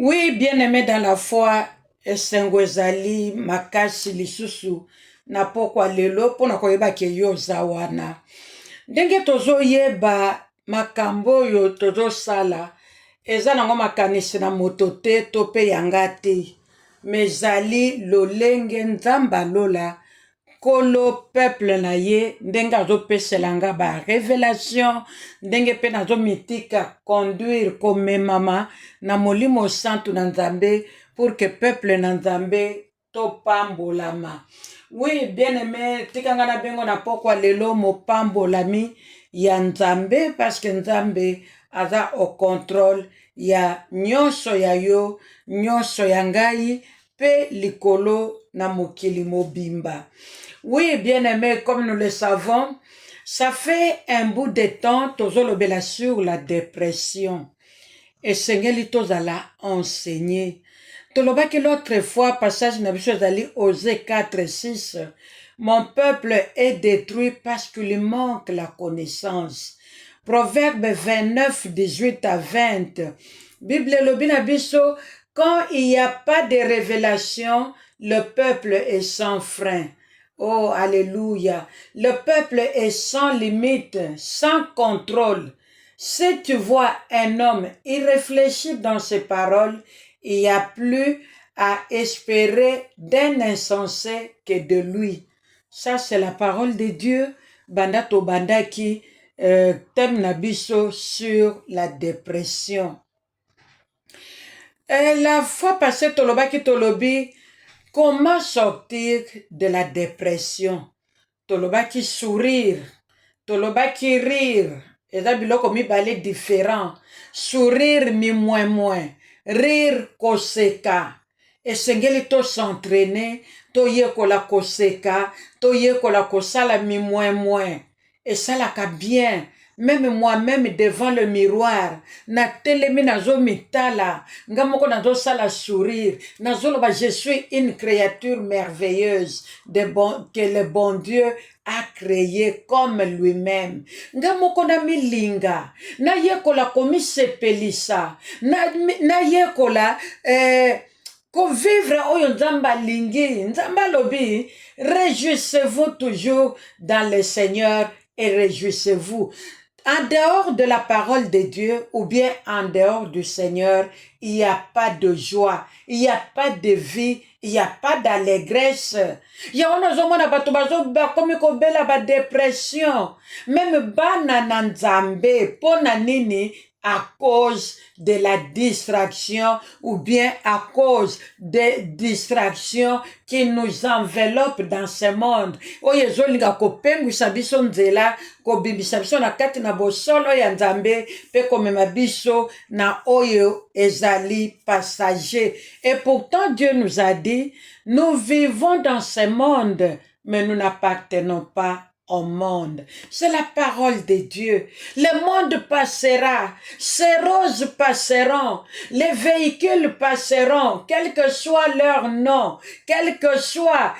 Oui, bien-aimé dans la foi, esengo ezali makasi lisusu na pokwa lelo mpona koyeba ke yo oza wana. Ndenge tozoyeba makambo oyo tozosala eza nango makanisi na moto te to mpe yanga te, me ezali lolenge Nzambe alola kolo peuple na ye ndenge azopesela nga ba révélation, ndenge mpe nazomitika conduire komemama na molimo santu na Nzambe pour que peuple na Nzambe topambolama. Oui, bien aimé, tikanga na bengo na pokwa lelo mopambolami ya Nzambe parce que Nzambe aza au contrôle ya nyonso ya yo, nyonso ya ngai, pe likolo na mokili mobimba. Oui, bien-aimé, comme nous le savons, ça fait un bout de temps, tozolobela sur la dépression. Et Seigneur, tozala enseigné. Tolobaki l'autre fois, passage na biso ezali Osée 4:6. Mon peuple est détruit parce qu'il manque la connaissance. Proverbe 29:18-20. Bible lobi na biso, quand il n'y a pas de révélation, le peuple est sans frein. Oh, alléluia. Le peuple est sans limite, sans contrôle. Si tu vois un homme irréfléchi dans ses paroles, il n'y a plus à espérer d'un insensé que de lui. Ça, c'est la parole de Dieu. Banda to banda qui thème nabiso sur la dépression. La fois passée, tolobaki tolobi, comment sortir de la dépression? Tolobaki sourire, tolobaki rire. Eza biloko mibale différent. Sourire mi moins. Rire koseka. Esengeli to s'entraîner, to yekola koseka, to yekola kosala mi moins. Esalaka bien. Même moi-même devant le miroir, na telemi nazo mitala, nga moko nazo sala sourire, nazo loba je suis une créature merveilleuse que le bon Dieu a créé comme lui-même. Nga moko na milinga, na yekola komi sepelisa, na yekola ko vivre oyo Nzamba lingi, Nzamba lobi, réjouissez-vous toujours dans le Seigneur et réjouissez-vous. En dehors de la parole de Dieu ou bien en dehors du Seigneur, il n'y a pas de joie, il n'y a pas de vie, il n'y a pas d'allégresse. Il y a une dépression. Même bana na Nzambe, pona nini, à cause de la distraction ou bien à cause des distractions qui nous enveloppent dans ce monde. Oyo ezolinga kopengwisa biso nzela, kobimbisa biso na kati na bosolo ya Nzambe, pe komema biso na oyo ezali passager. Et pourtant Dieu nous a dit, nous vivons dans ce monde, mais nous n'appartenons pas au monde. C'est la parole de Dieu. Le monde passera, ces roses passeront, les véhicules passeront, quel que soit leur nom, quel que soit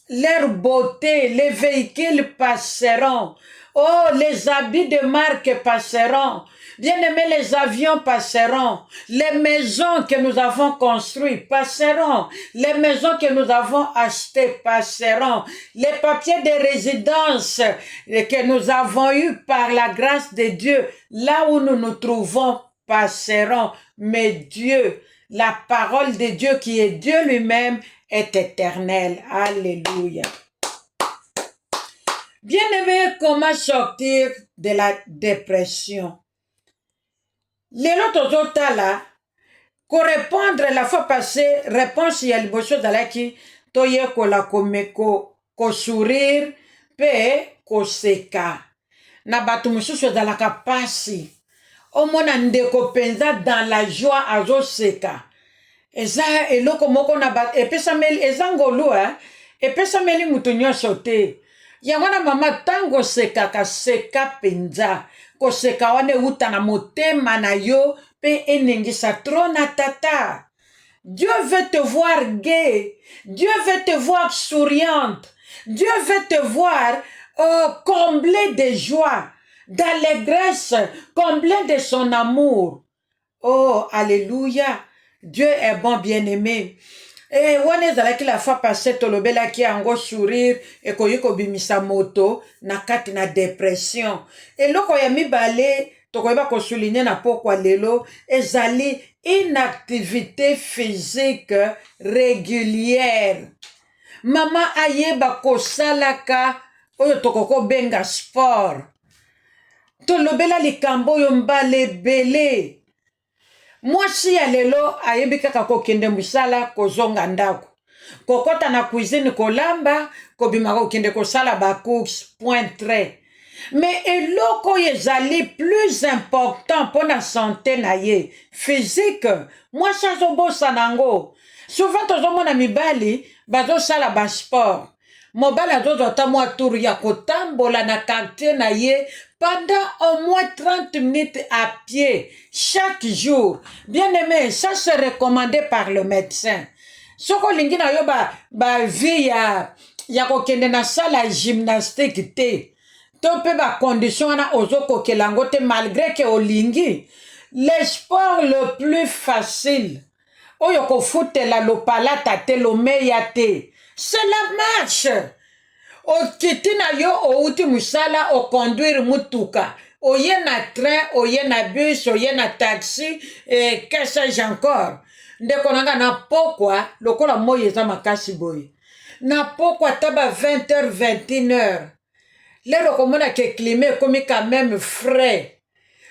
leur beauté, les véhicules passeront. Oh, les habits de marque passeront. Bien-aimés, les avions passeront. Les maisons que nous avons construites passeront. Les maisons que nous avons achetées passeront. Les papiers de résidence que nous avons eus par la grâce de Dieu, là où nous nous trouvons, passeront. Mais Dieu, la parole de Dieu qui est Dieu lui-même, est éternelle. Alléluia. Bien-aimé, comment sortir de la dépression? Lelo tozotala, ko répondre la fois passée, réponse ya liboso zalaki, toyekola komeko, ko sourire, pe ko seka. Na batu mususu zalaka pasi. Omona ndeko penza dans la joie azo seka. Eza eloko moko na bat, epesameli, eza ngolu, epesameli mutu nyonso te. Yango na mama tango seka ka seka penza. Ko seka wane uta na motema na yo pe enengisa tro na tata. Dieu veut te voir gai. Dieu veut te voir souriante. Dieu veut te voir comblé de joie, d'allégresse, comblé de son amour. Oh, alléluia. Dieu est bon, bien-aimé. Et on est là qui la fois passée tolobela qui a un gros sourire et ko bimisa moto na kati na dépression. Et loko ya mi balé tokoyeba ko souligner na pokwa lelo ezali inactivité physique régulière. Mama ayeba ko salaka oyo tokoko benga sport. Tolobela likambo yo mbale belé. Mwasi ya lelo ayebi kaka kokende musala kozonga ndako. Kokota na cuisine kolamba kobima kokende kosala ba course point trait. Mais eloko ezali plus important pour la santé na ye physique. Mwasi azobosa nango. Souvent tozomona mibali bazosala ba sport. Mobali azozwa ata mwa tour ya kotambola na quartier na ye pendant au moins 30 minutes à pied chaque jour. Bien aimé, ça c'est recommandé par le médecin. Soko lingi na yo ba vie ya kokende na sala gymnastique te. To pe ba condition na ozoko kelango te malgré que olingi. Le sport le plus facile. Oyo ko futela lopalata te lomeya te. C'est la marche. O kiti na yo o uti musala o conduire mutuka. O ye na train, o ye na bus, o ye na taxi, et que sais-je encore. Ndeko nanga na pokwa, lokola moye za makasi boy. Na pokwa taba 20h, 21h. Lero komona ke climat komi quand même frais.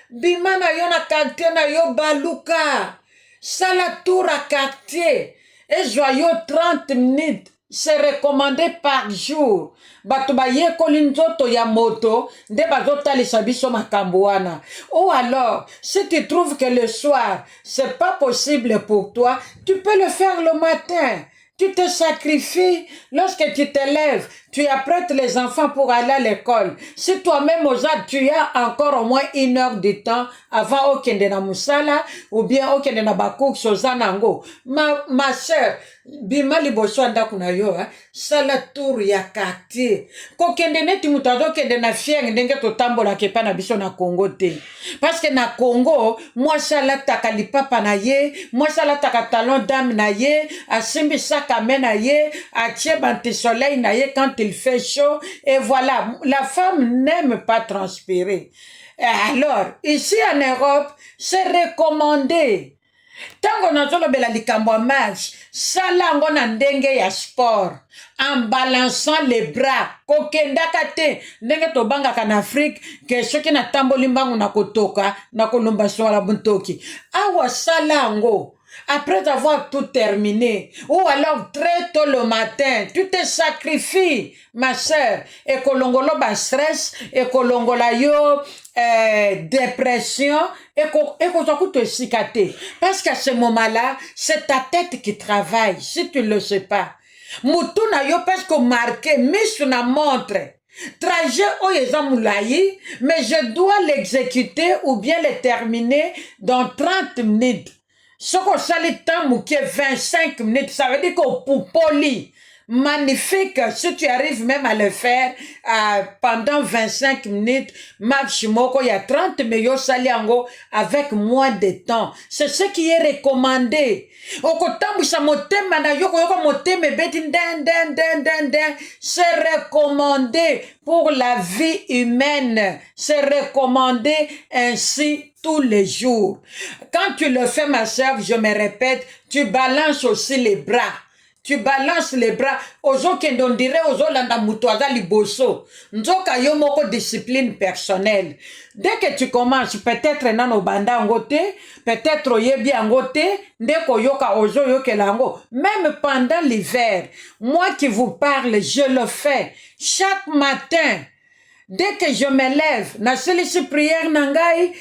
Bima na yo na quartier na yo baluka. Sala tour à quartier. Et joyeux 30 minutes. C'est recommandé par jour. Bato ba ye kolinzoto ya moto, nde bazotalisa biso makambo wana. Ou alors, si tu trouves que le soir, c'est pas possible pour toi, tu peux le faire le matin. Tu te sacrifies lorsque tu te lèves, tu apprêtes les enfants pour aller à l'école. Si toi-même, Mozart, tu as encore au moins 1 heure de temps avant okende na musala ou bien okende na bakouk sozanango. Ma sœur, bima liboso andako na yo, sala tour ya quartier. Kokende neti mutazo kende na fieng ndenge totambola kepa na biso na Congo te. Parce que na Congo, moi sala taka lipapa na ye, moi sala taka talon d'âme na ye, asimbi sakame na ye, atie banti-soleil na ye quand il fait chaud. Et voilà, la femme n'aime pas transpirer. Alors, ici en Europe, c'est recommandé. Tango nazolobela likambo ya marche, sala ngo na ndenge ya sport, en balançant les bras, kokendaka te, ndenge tobangaka na Afrique, ke soki na tamboli mbangu na kotoka, na kolomba swala buntoki. Awa sala ngo. Après avoir tout terminé, ou alors très tôt le matin, tu te sacrifies, ma sœur, et kolongolo ba stress, et kolongola yo dépression, et ko te sikate. Parce qu'à ce moment-là, c'est ta tête qui travaille, si tu ne le sais pas. Mutuna yo parce que marqué, mis sur la montre. Trajet oyo moulayi, mais je dois l'exécuter ou bien le terminer dans 30 minutes. Ce qu'on sali temps mouké 25 minutes, ça veut dire qu'au poupoli, magnifique, si tu arrives même à le faire pendant 25 minutes, maximum, il y a 30 meilleurs saliango avec moins de temps. C'est ce qui est recommandé. C'est recommandé pour la vie humaine. C'est recommandé ainsi tous les jours. Quand tu le fais, ma sœur, je me répète, tu balances aussi les bras. Tu balances les bras. Ozo kendo ndire ozo landa mutoaza liboso. Nzoka yo moko discipline personnelle. Dès que tu commences, peut-être nano banda ngote, peut-être yebi angote, ndeko yoka ozo yoke lango. Même pendant l'hiver, moi qui vous parle, je le fais chaque matin. Dès que je me lève, na selisi prière nangai,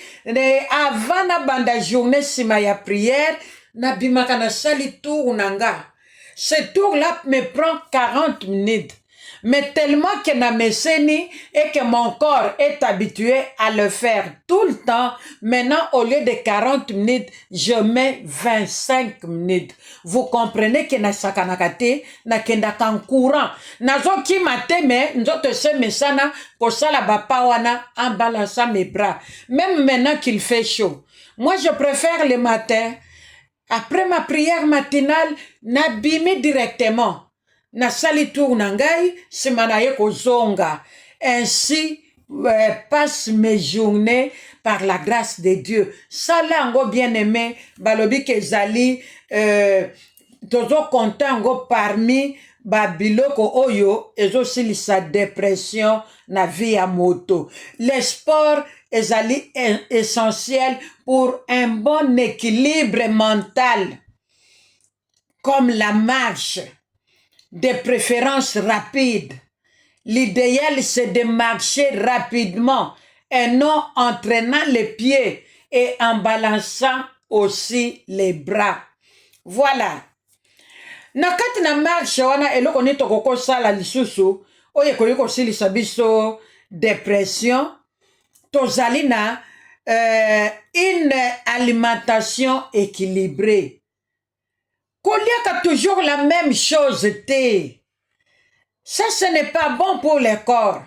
avant na banda journée sima ya prière, na bimaka na sali tour nanga. Ce tour-là me prend 40 minutes. Mais tellement que na meseni et que mon corps est habitué à le faire tout le temps, maintenant au lieu de 40 minutes, je mets 25 minutes. Vous comprenez que na sakanakate, na kendaka en courant. Nazo ki mateme, nzoto se mesana, pour ça la bapawana en balançant mes bras. Même maintenant qu'il fait chaud. Moi, je préfère le matin, après ma prière matinale, nabimi directement. Nasali tour nangai, semanaye kozonga. Ainsi, passe mes journées par la grâce de Dieu. Ça là, ngo bien aimé, balobi kezali, tozo content ngo parmi babiloko oyo, ezo silisa dépression na vie ya moto. Les sports ezali essentiel pour un bon équilibre mental, comme la marche, de préférence rapide. L'idéal, c'est de marcher rapidement et non en traînant les pieds et en balançant aussi les bras. Voilà. Na kati na marche wana eloko nini tokokosala lisusu oyo ekoki kosilisa biso dépression, tozali na une alimentation équilibrée. Koliaka toujours la même chose te. Ça, ce n'est pas bon pour le corps.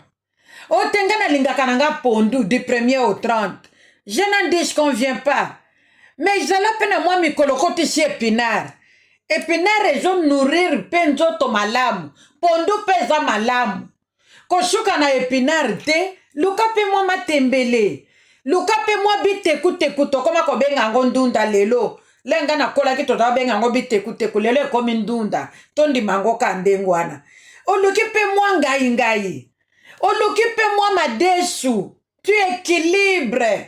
Otengana lingaka nanga pondu du 1er au 30. Je n'en disconviens pas. Mais ils allaient peine moi mikolokoti si épinard. Épinard ezo nourrir penzoto malamu. Pondu peza malamu. Kosuka na épinard te, luka pe moi matembele. Luka pe moi biteku tokoma kobenga ngo ndunda lelo. Lenga na kola ki tota benga ngo biteku lelo ekomi ndunda. Tondi mango kandengwana. Oluki pe moi ngai. Oluki pe moi madesu. Tu équilibres.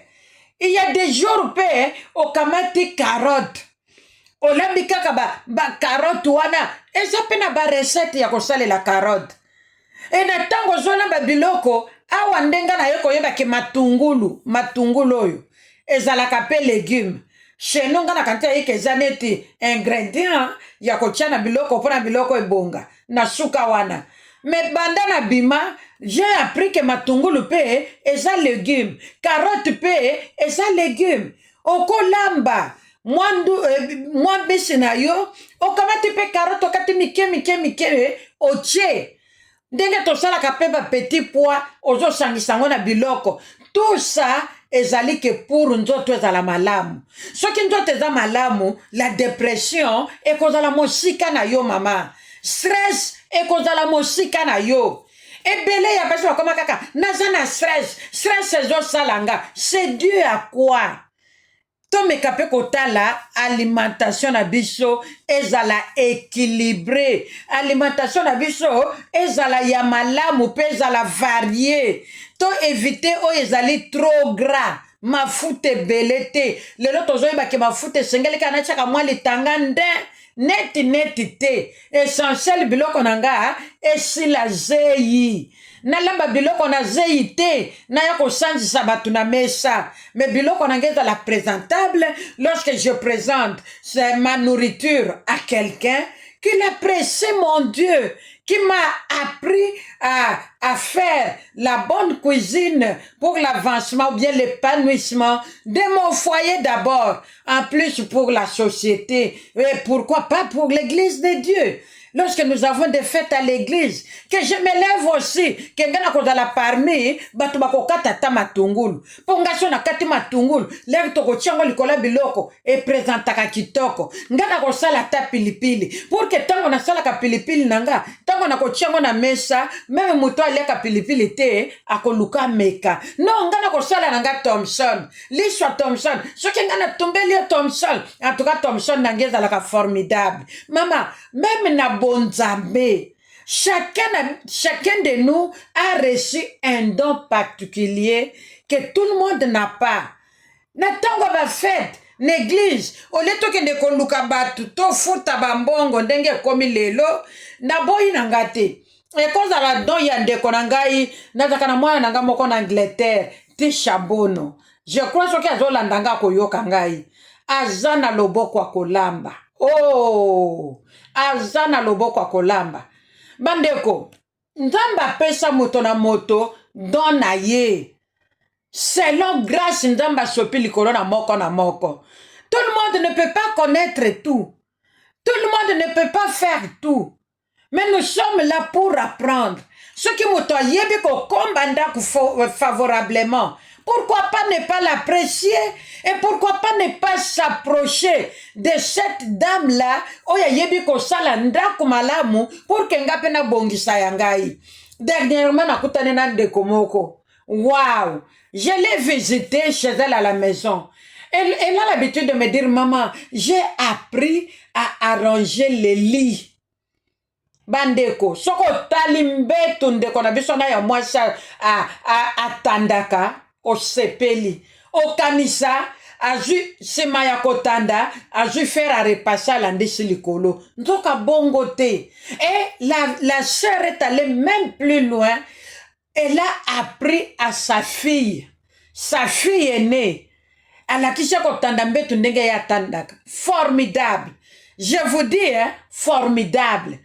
Il y a des jours pe okamati carotte. Olambi kaka ba carotte wana. Eza pe na ba recette ya kosalela carotte. E na tango zolamba biloko awa ndenga na yo koyeba ke matungulu oyo ezalaka pe légume. Chez nous nga na kantia yike eza neti ingrédient ya kotia na biloko mpona biloko ebonga na suka wana. Mais banda na bima, j'ai appris que matungulu pe eza légume, carotte pe eza légume. Oko lamba mwa bisi na yo okamati pe carotte okati mike otie. Ndenge tosalaka pe ba petit pois ozosangisa ngo na biloko. Tout ça ezali ke pour nzoto ezala malamu. Soki nzoto eza malamu, la dépression ekozala mosika na yo mama. Stress ekozala mosika na yo. Ebele ya basi bakoma kaka naza na stress ezosalanga. C'est dû à quoi? Tomeka pe kotala alimentation na biso ezala équilibré. Alimentation na biso ezala ya malamu pe ezala varié. To éviter o ezali trop gras. Mafuta ebele te. Lelo tozoyeba ke mafuta esengeli kana chaka mwa litanga nde. Neti te. Essentiel biloko nanga esila zeyi. Nalamba biloko na zeyi te. Na ya kosanjisa batu na mesa. Mais biloko nanga ezala présentable lorsque je présente ma nourriture à quelqu'un qu'il apprécie mon Dieu, qui m'a appris à faire la bonne cuisine pour l'avancement ou bien l'épanouissement de mon foyer d'abord, en plus pour la société, et pourquoi pas pour l'église de Dieu. Lorsque nous avons des fêtes à l'église, que je m'élève aussi, que ngana kozala parmi, batu bakokata ta matungulu. Pongasio na kati matungulu, levi toko tiango likola biloko, e presentaka kitoko. Ngana kosala ta pilipili. Pour que tango na sala ka pilipili nanga, tango na kotiango na mesa, même muto aliaka pilipili te, akoluka meka. Non, ngana kosala nanga Thompson. L'histoire Thompson. Ce que ngana tombeli Thompson. En tout cas, Thompson nangeza laka formidable. Maman, même na bonzambe. Chacun de nous a reçu un don particulier que tout le monde n'a pas. Natango ba fête, l'église, au lieu to kende koluka batu, to futa bambongo, ndenge komi lelo, na boyi nangate. E kozala don ya ndeko nangai, nazaka na mwana nanga moko na Angleterre, ti Shabono. Je crois soki azolandanga koyoka ngai. Azana loboko wa kolamba. Oh! Azana loboko wa kolamba. Bandeko, nzamba pesa moto na moto don na ye. Selon grâce nzamba sopi likolo na moko. Tout le monde ne peut pas connaître tout. Tout le monde ne peut pas faire tout. Mais nous sommes là pour apprendre. Ce qui moto yebi ko kombanda favorablement. pourquoi pas ne pas l'apprécier? Et pourquoi pas ne pas s'approcher de cette dame-là, oya yebi ko sala ndako malamu, pour que nga pena bongisa yangai. Dernièrement, nakutane na ndeko moko. Waouh! Je l'ai visité chez elle à la maison. Elle a l'habitude de me dire, maman, j'ai appris à arranger les lits. Bandeko, soko talimbe tundeko na biso na ya mwasi atandaka osepeli okanisa azwi sema ya kotanda azwi faire à repasser alandisi likolo nzoka bongo te. Et la sœur est allée même plus loin. Elle a appris à sa fille aînée alakisha kotanda mbetu ndenge ya tandaka. Formidable, je vous dis, hein, formidable.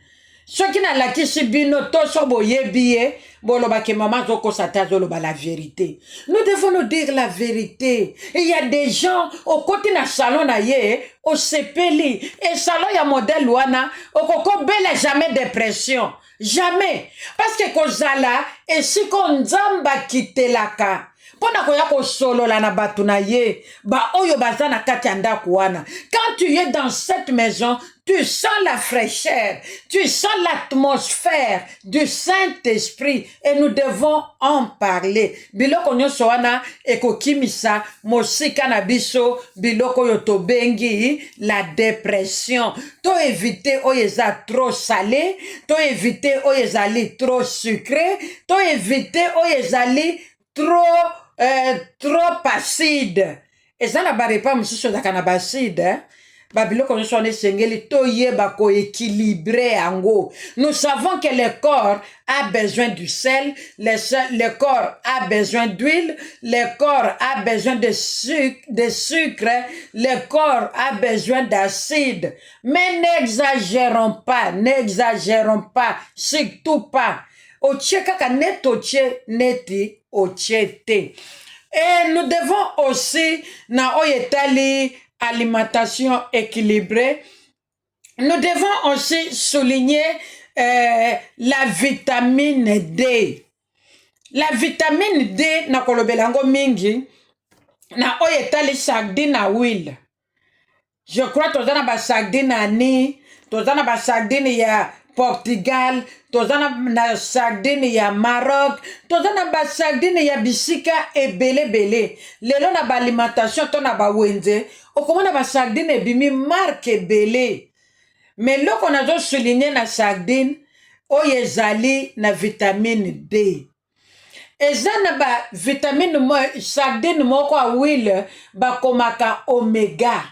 Ce qui n'a la kisi bino to so boyebiye boloba ke maman zoko sata zoloba la vérité. Nous devons nous dire la vérité. Et il y a des gens au côté na salon na ye au sepeli et salon ya modèle wana au koko bela jamais dépression. Jamais. Parce que kozala et si kon nzamba kitelaka pona koya ko solo la na batu na ye ba oyo bazana kati ndaku wana. Quand tu es dans cette maison, tu sens la fraîcheur, tu sens l'atmosphère du Saint-Esprit et nous devons en parler. Biloko nyonso wana ekokimisa mosika na biso biloko yoto bengi la dépression. To éviter oyeza trop salé, to éviter oyezali trop sucré, to éviter oyezali trop acide. Et ça n'a pas monsieur sur la acide, hein? Babiloko nyonso wana esengeli toyeba ko équilibrer yango. Nous savons que le corps a besoin du sel, le corps a besoin d'huile, le corps a besoin de sucre, le corps a besoin d'acide. Mais n'exagérons pas, surtout pas. Otie kaka net otie neti otie te. Et nous devons aussi na oyetali alimentation équilibrée. Nous devons aussi souligner la vitamine D. La vitamine D na kolobelango mingi na oyetali sardine à huile. Je crois que tozana ba sardine ani, tozana ba sardine ya Portugal, tozana na sardine ya Maroc, tozana ba sardine ya bisika ebele. Lelo na ba alimentation to na ba wenze, okomona ba sardine ebimi marque ebele. Mais loko nazo souligner na sardine, oyezali na vitamine D. Eza na ba vitamine sardine moko a huile ba komaka omega.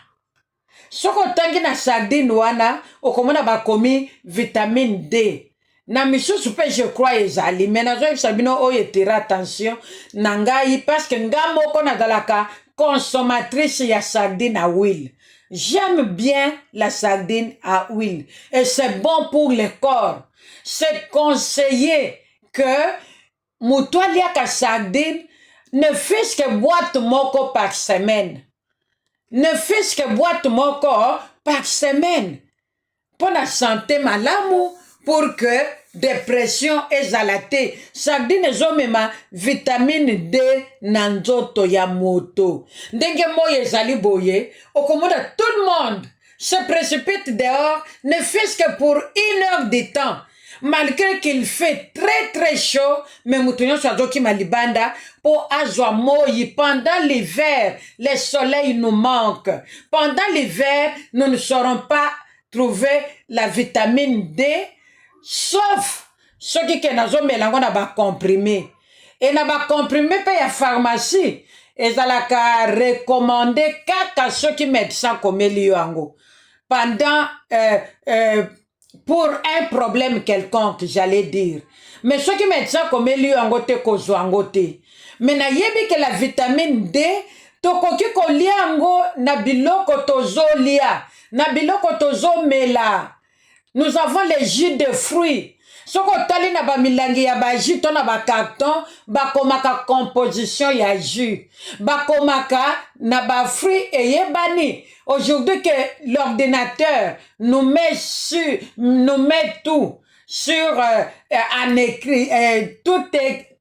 Soko tangi na sardine wana okomona bakomi vitamine D. Na misusu pe je crois ezali mais nazo sabino oyetira attention na ngai parce que nga moko nazalaka consommatrice ya sardine à huile. J'aime bien la sardine à huile et c'est bon pour le corps. C'est conseillé que mutualiaka sardine ne fût-ce que boîte moko par semaine. Ne fût-ce que boîte moko par semaine. Pour la santé malamu, pour que dépression ezalate. Sardine ezomema vitamine D na nzoto ya moto. Ndenge moye ezali boye, okomoda tout le monde se précipite dehors, ne fût-ce que pour 1 heure de temps. Malgré qu'il fait très chaud, mais moutonyo soazoki malibanda pour azwa moyi. Pendant l'hiver, le soleil nous manque. Pendant l'hiver, nous ne saurons pas trouver la vitamine D, sauf ceux qui nazo melango na ba comprimé. Et na ba comprimé pe ya pharmacie, ezalaka recommandé kaka ceux qui médecin komeli yango. Pendant pour un problème quelconque, j'allais dire. Mais ceux qui mettent ça comme élu en gote kozo en gote. Mais na yebi que la vitamine D, tokoki ko liango na biloko tozo lia, na biloko tozo mela. Nous avons les jus de fruits. Soko tali na ba milangi ya ba jus to na ba carton, ba komaka composition ya jus. Ba komaka na ba fruits et yebani. Aujourd'hui que l'ordinateur nous met tout sur un écrit, tout est,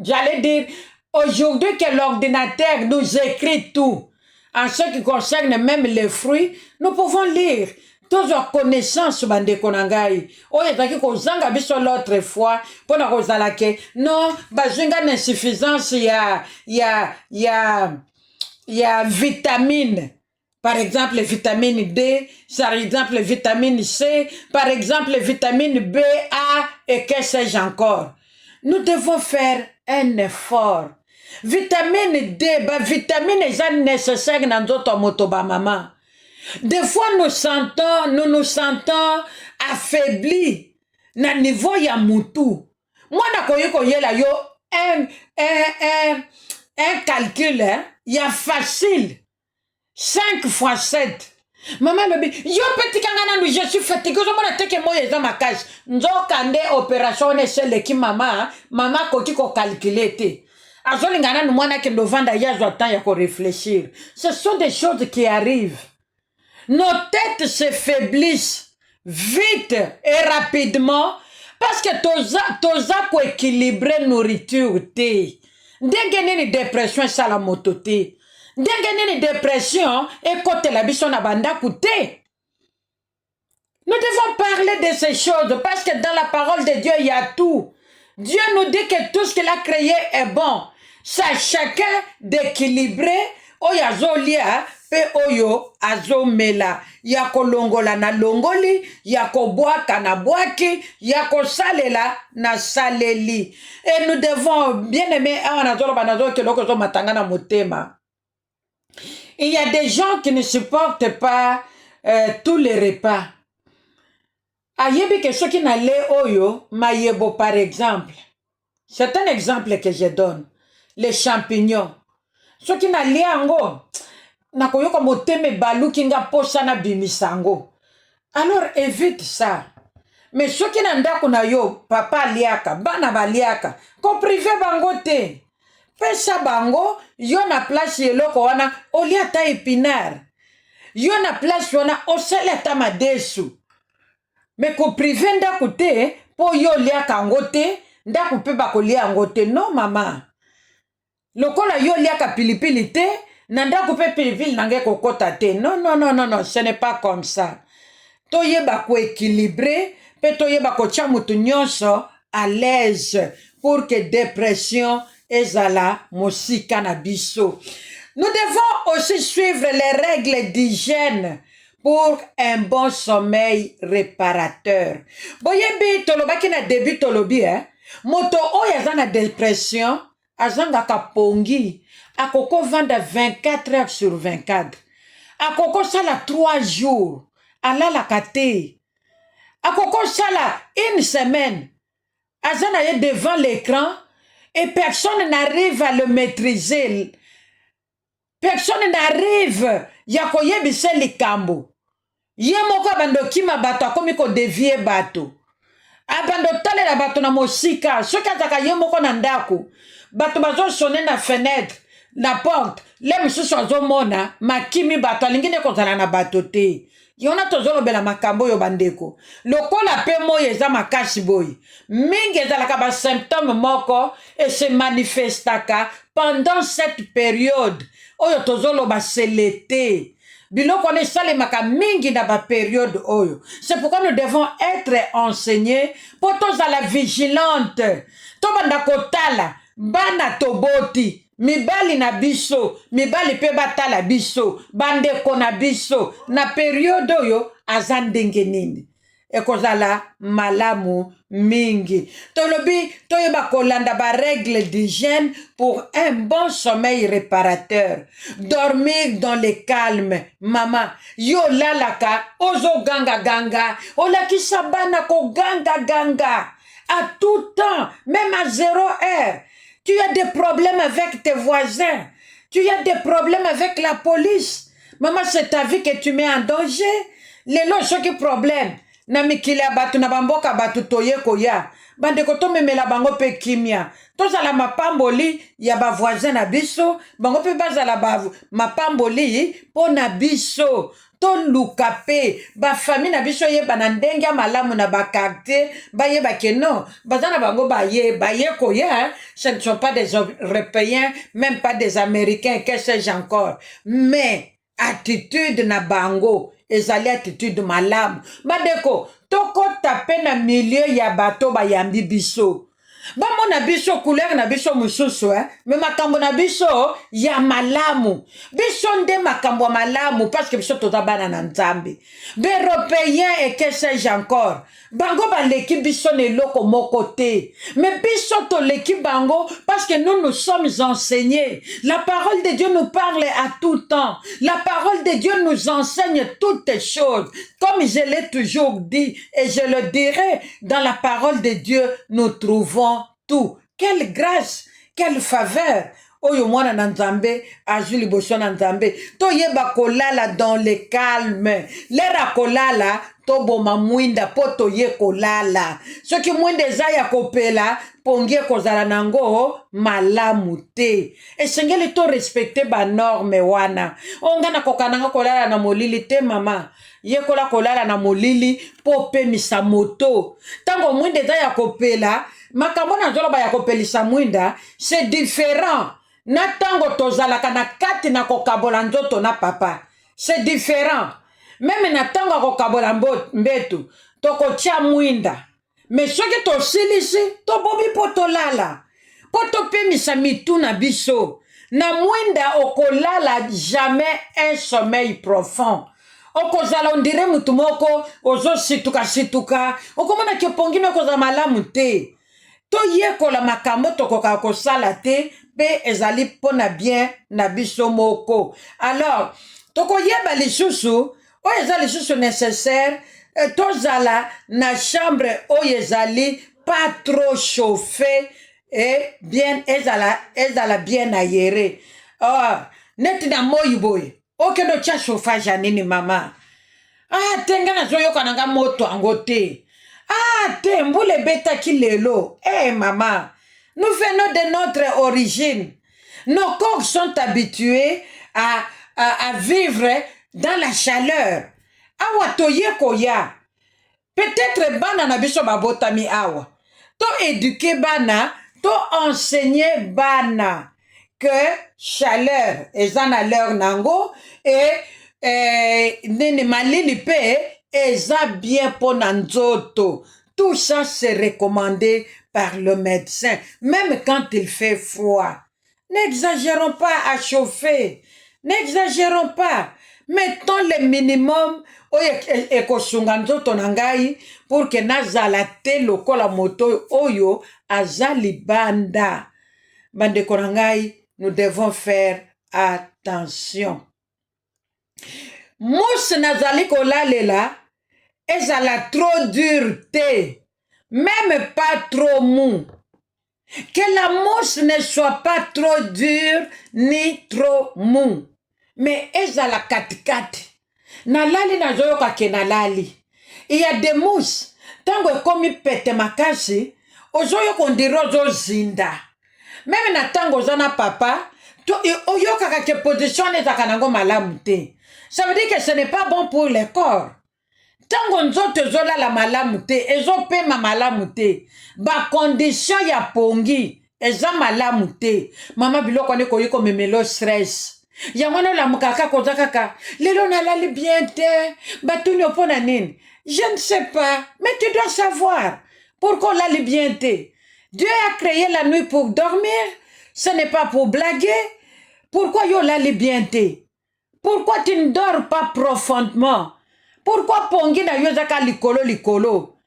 j'allais dire, Aujourd'hui que l'ordinateur nous écrit tout, en ce qui concerne même les fruits, nous pouvons lire. Toujours connaissance bande konangai. Oye taki kozanga biso l'autre fois pour na kozala ke non bazinga insuffisance ya vitamine. Par exemple, vitamine D, par exemple, vitamine C, par exemple, vitamine B, A et que sais-je encore. Nous devons faire un effort. Vitamine D, vitamine est nécessaire dans notre motoba maman. Des fois, nous nous sentons affaiblis na niveau ya mutu. Moi, na koyela yo un calcul, hein, ya facile. 5 fois 7. Maman lobi, yo petit kangana nous je suis fatigué, je m'en teke moye dans ma cage. Nzo kande opération ne sele ki mama koki ko calculer te. Azoli ngana nous mwana ke ndovanda ya zo temps ya ko réfléchir. Ce sont des choses qui arrivent. Nos têtes se faiblissent vite et rapidement parce que toza ko équilibrer nourriture te. Ndenge nini dépression ça la moto te. Ndenge nini dépression et côté la biso na banda coûté. Nous devons parler de ces choses parce que dans la parole de Dieu il y a tout. Dieu nous dit que tout ce qu'il a créé est bon. C'est à chacun d'équilibrer oyo azolia pe oyo azomela. Yako longola na longoli, yako boaka na boaki, yako salela na saleli. Et nous devons bien aimer matanga motema. Il y a des gens qui ne supportent pas tous les repas. Ayebi que ceux qui n'allaient oyo mayebo par exemple. C'est un exemple que je donne. Les champignons. Ceux qui n'allaient ango. Nakoyoko moteme balu kinga posa na bimisango. Alors évite ça. Mais ceux qui n'andako na yo, papa liaka, bana baliaka, ko privé bango te. Pesa bango, yo na place yeloko wana, olia ta épinard. Yo na place wana, osele ta madesu. Mais ko privé ndako te, po yo liaka ango te, ndako pe bako lia ango te. Non, maman. Lokola yo liaka pilipili te, nanda coupe pilipili nange kokota te. Non, non, non, non, non, ce n'est pas comme ça. Toye bako équilibré, pe toye bako tia mutu nyonso à l'aise pour que dépression ezala mosika na biso. Nous devons aussi suivre les règles d'hygiène pour un bon sommeil réparateur. Boyebi tolobaki na début tolobi, hein? Moto oyo aza na dépression, azangaka pongi. Akoko vanda 24 heures sur 24. Akoko sala 3 jours. Alala kate. Akoko sala une semaine. Azana ye devant l'écran et personne n'arrive à le maîtriser. Personne n'arrive. Yakoye bise likambo. Ye moko abando kima bato akomi ko devie bato. Abando tale la bato na mosika. Soki ataka ye moko na ndako. Bato bazo sonner na fenêtre. La porte, les misusu azomona makimi bato alingine kozala na bato te. Yona tozolo bela makambo yo bandeko. Lokola pe moye eza makasi boy. Mingi ezalaka ba symptômes moko et se manifestaka pendant cette période. Oyo tozolo ba selete. Biloko ne sale maka mingi na ba période oyo. C'est pourquoi nous devons être enseignés pour tous à la vigilante. Tobanda kotala bana toboti. Mibali na biso, mibali pe batala biso, bandeko na biso, na periode yo azandenge nini. Ekozala malamu mingi. Tolobi, toyeba kolanda ba règle d'hygiène pour un bon sommeil réparateur. Dormir dans le calme. Maman, yo lalaka, ozo ganga ganga, olaki sabana ko ganga ganga. À tout temps, même à 0 heure. Tu as des problèmes avec tes voisins. Tu as des problèmes avec la police. Maman, c'est ta vie que tu mets en danger. Les lots, ce qui problème. Na mikili abatu na bamboka batu toye koya. Bande koto memela bango pe kimia. Tozala mapamboli ya ba voisin na biso. Bango pe bazala ba mapamboli po na biso. toluka pe bafamille na biso yeba na ndenge ya malamu na bakarte bayeba ke non baza na bango baye koya, ce ne sont pas des Européens, même pas des Américains, que sais-je encore, mais attitude na bango ezali attitude malamu. Bandeko tokota pe na milieu ya bato bayambi biso bamona biso couleur na biso mususu me makambo na biso ya malamu biso nde makambo malamu parce que biso toza bana na Nzambe européen et que sais-je encore bango baleki biso na eloko moko te mais biso toleki bango parce que nous sommes enseignés. La parole de Dieu nous parle à tout temps. La parole de Dieu nous enseigne toutes les choses, comme je l'ai toujours dit et je le dirai. Dans la parole de Dieu nous trouvons tout. Quelle grâce, quelle faveur. Oyo mwana na Nzambe azwi liboso na Nzambe toyeba kolala dans le calme. Lera kolala toboma mwinda po toye kolala soki mwinda eza ya kopela pongi ekozala nango malamu te esengeli to respecte banorme wana onga na kokananga kolala na molili te mama yekola kolala na molili po pemisa moto tango mwinda eza ya kopela makambo na nzoloba ya kopelisa mwinda c'est différent na tango tozalaka na kati na kokabola nzoto na papa c'est différent. Même na tango kokabola mbetu tokotia mwinda mais soki tosilisi tobomi po tolala po topemisa mitu na biso na mwinda okolala jamais un sommeil profond okozala ondire mutu moko ozosituka okomona ke pongino okozala malamu te toyekola makambo tokoka kosala te pe ezali pona bien na biso moko. Alors tokoyeba lisusu oyo eza lisusu nécessaire tozala na chambre oyo ezali pas trop chauffé et bien ezala bien aéré. Neti na moi boye okendo tia chauffage ya nini mama tenga nazoyoka nanga moto yango te te mbula ebetaki lelo mama nous venons de notre origine. Nos corps sont habitués à vivre dans la chaleur. Awa toye koya. Peut-être bana na biso babotami awa. To éduquer bana, to enseigner bana que chaleur ezana leur nango et nini malini pe eza bien pona nzoto. Tout ça c'est recommandé par le médecin, même quand il fait froid. N'exagérons pas à chauffer. N'exagérons pas. Mettons le minimum ekosunga nzoto na ngai pour que nazala te lokola moto oyo azali banda. Bandeko na ngai, nous devons faire attention. Mousse nazali kolalela ezala trop dur te. Même pas trop mou. Que la mousse ne soit pas trop dure ni trop mou. Mais ezala katikati. Nalali nazoyoka ke nalali. Il y a des mousses. Tango ekomi pete makasi, ozoyoka ondire ozozinda. Même na tango zana papa, oyoka ke position ezaka nango malamu te. Ça veut dire que ce n'est pas bon pour le corps. Tango nzoto ezolala malamu te, ezopema malamu te, ba condition ya pongi eza malamu te. Mama biloko ne koyi komemelo stress. Yango na lamukaka koza kaka, lelo nalali bien te, batuni opona nini? Je ne sais pas, mais tu dois savoir pourquoi lali bien te. Dieu a créé la nuit pour dormir, ce n'est pas pour blaguer. Pourquoi yo lali bien te? Pourquoi tu ne dors pas profondément? Pourquoi pongi na yo zaka likolo?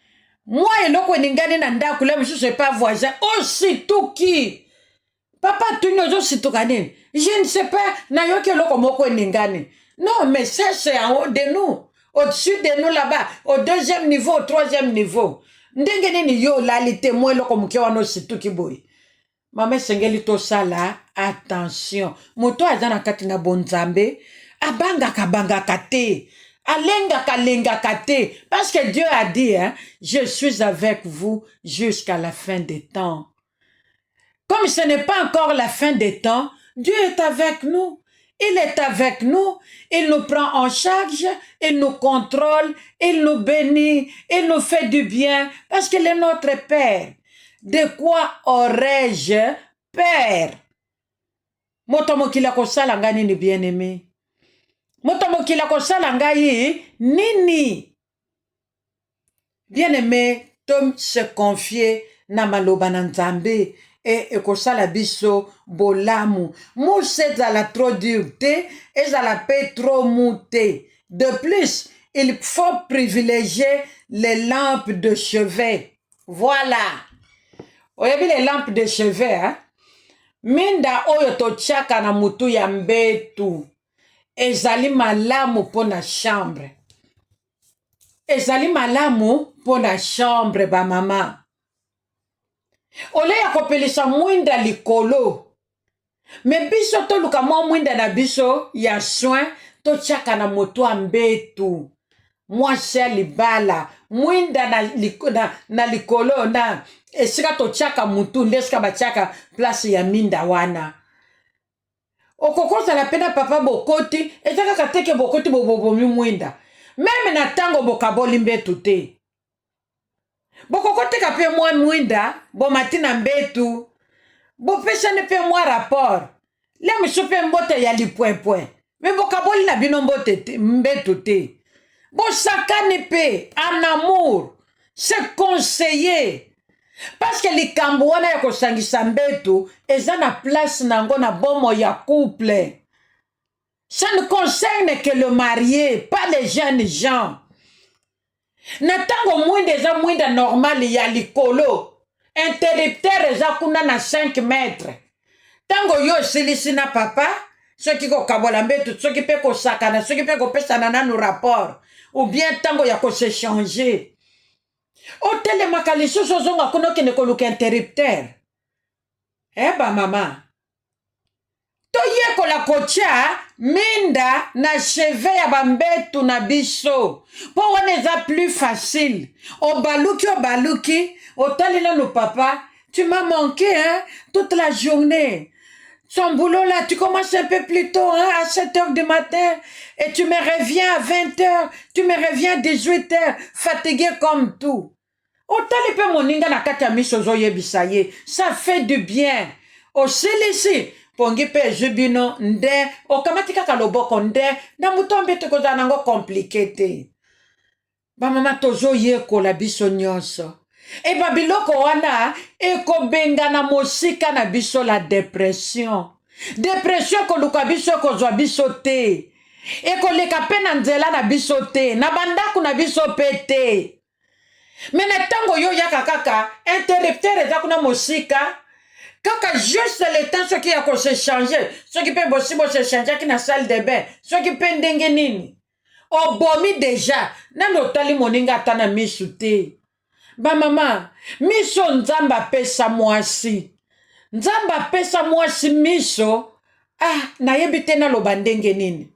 Moi eloko ningani na ndaku le je sais pas voisin. Aussitôt qui papa tu n'oses aussitôt kanini? Je ne sais pas na yo ke loko moko ningani. Non mais ça c'est en haut de nous. Au-dessus de nous là-bas, au deuxième niveau, au troisième niveau. Ndenge nini yo lali te mo eloko muke wana aussitôt ki boy. Mama sengeli to sala attention. Moto azana kati na bonzambe abanga kate. Alenga kate. Parce que Dieu a dit, je suis avec vous jusqu'à la fin des temps. Comme ce n'est pas encore la fin des temps, Dieu est avec nous. Il est avec nous, il nous prend en charge, il nous contrôle, il nous bénit, il nous fait du bien, parce qu'il est notre Père. De quoi aurais-je peur? Motomokila kosala nga nini bien-aimé? Motomokila kosala ngai nini? Bien-aimé, tom se confier na maloba na Nzambe et kosala biso bolamu. Mousse ezala trop dur te, ezala pe trop mou te. De plus, il faut privilégier les lampes de chevet. Voilà. Oyebi les lampes de chevet, hein? Minda oyo totiaka na mutu ya mbetu. Ezali malamu pona chambre. Ezali malamu pona chambre ba mama. Ole ya kopelisa mwinda likolo. Me biso toluka mwa mwinda na biso ya soin totiaka na mutu ya mbetu. Mwasi ya libala. Mwinda na likolo na esika totiaka mutu ndesika batiaka place ya minda wana. Okokoza la pena papa bokoti ezaka kateke bokoti bobobomi mwinda. Meme na tango bokaboli mbetu te. Bokokote ka pe mwa mwinda bomati na mbetu. Bopesane pe mwa rapport. Le msupe mbote ya lipwepwe. Me bokaboli na bino mbote mbetu te. Bosakane pe en amour. Se conseiller. Parce que les Cambouana ya kosangisa mbetu eza na place nango na bomo ya couple. Ça ne concerne que le marié, pas les jeunes gens. Na tango mwinda eza mwinda normal ya likolo. Interrupteur eza kuna na 5 mètres. Tango yo silisi na papa, soki ko kabola mbetu, soki pe ko sakana, soki pe ko pesa na nanu rapport. Ou bien tango ya ko se changer. Otele makaliso sozonga kuno kene koluka interrupteur. Ba mama. Toye kola kocha minda na chevet ya bambetu na biso. Po wane za plus facile. Obaluki. Otali na no papa. Tu m'as manqué, hein, toute la journée. Son boulot là, tu commences un peu plus tôt, hein, à 7 heures du matin. Et tu me reviens à 20 heures. Tu me reviens à 18 heures. Fatigué comme tout. Otali pe moninga na kati ya miso zoyebisa ye. Ça fait du bien. Osilisi. Pongi pe jubino nde. Okamatika ka loboko nde. Na mutombe te koza nango compliqué. Ba mama tozo ye ko la biso nyonso. E ba biloko wana eko benga na mosika na biso la dépression. Dépression ko luka biso ko zwa biso te. Eko leka pe na nzela na biso te. Na bandaku na biso pe te. Mais na tango yo yaka kaka interrupteur eza kuna mosika kaka juste le temps ce qui a ko se changer ce qui peut bossi bo se changer ki na salle de bain ce qui peut ndenge nini obomi déjà nano tali moninga tana misu te ba mama miso nzamba pesa mwasi miso na yebite na loba ndenge nini.